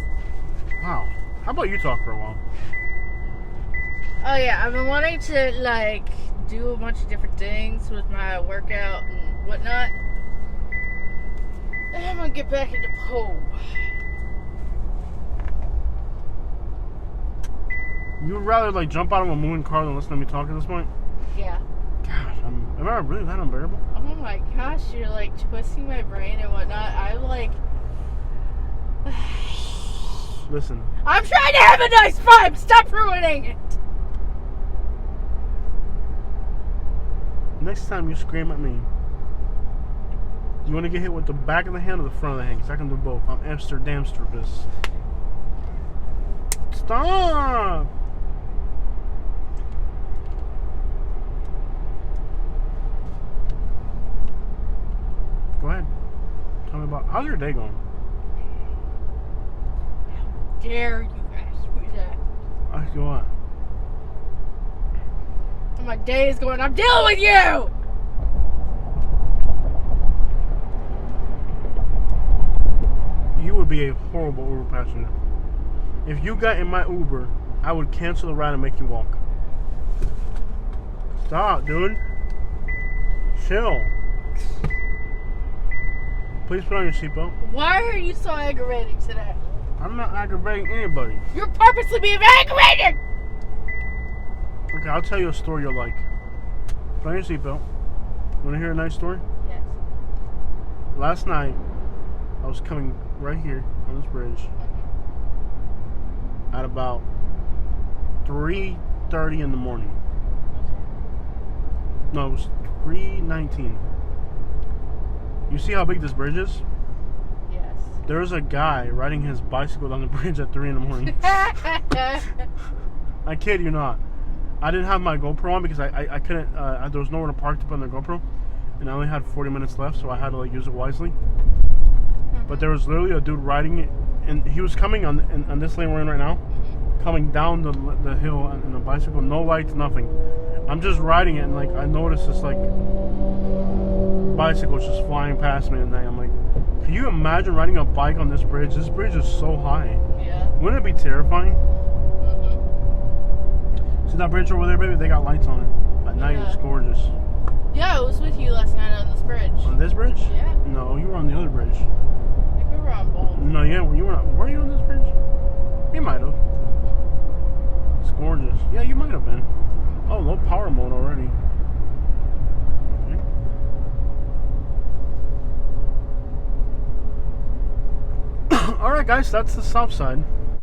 Wow. How about you talk for a while? Oh yeah, I've been wanting to like do a bunch of different things with my workout and whatnot. And I'm gonna get back into pole. You would rather like jump out of a moving car than listen to me talk at this point? Yeah. Gosh, am I really that unbearable? Oh my gosh, you're like twisting my brain and whatnot. I'm like, Listen, I'm trying to have a nice vibe. Stop ruining it. next time you scream at me, you want to get hit with the back of the hand or the front of the hand? Because I can do both. I'm Amsterdamster this. Stop! Go ahead. Tell me about how's your day going? Dare you ask me that? Ask you what? How my day is going. I'm dealing with you. You would be a horrible Uber passenger. If you got in my Uber, I would cancel the ride and make you walk. Stop, dude. Chill. Please put on your seatbelt. Why are you so aggravating today? I'm not aggravating anybody. You're purposely being aggravating. Okay, I'll tell you a story you'll like. Put on your seatbelt. Want to hear a nice story? Yes. Last night, I was coming right here on this bridge at about 3:30 in the morning. No, it was 3:19. You see how big this bridge is? Yes. There's a guy riding his bicycle down the bridge at 3 in the morning. I kid you not. I didn't have my GoPro on because I couldn't, there was nowhere to park to put on the GoPro. And I only had 40 minutes left, so I had to like use it wisely. But there was literally a dude riding it, and he was coming on this lane we're in right now, coming down the hill on a bicycle, no lights, nothing. I'm just riding it, and like I noticed this like bicycle just flying past me at night. I'm like, can you imagine riding a bike on this bridge? This bridge is so high. Yeah. Wouldn't it be terrifying? See that bridge over there, baby? They got lights on it. At night, it's gorgeous. Yeah, I was with you last night on this bridge. On this bridge? Yeah. No, you were on the other bridge. I think we were on both. No, yeah, you were not. Were you on this bridge? You might have. It's gorgeous. Yeah, you might have been. Oh, low power mode already. Okay. Alright, guys, that's the south side.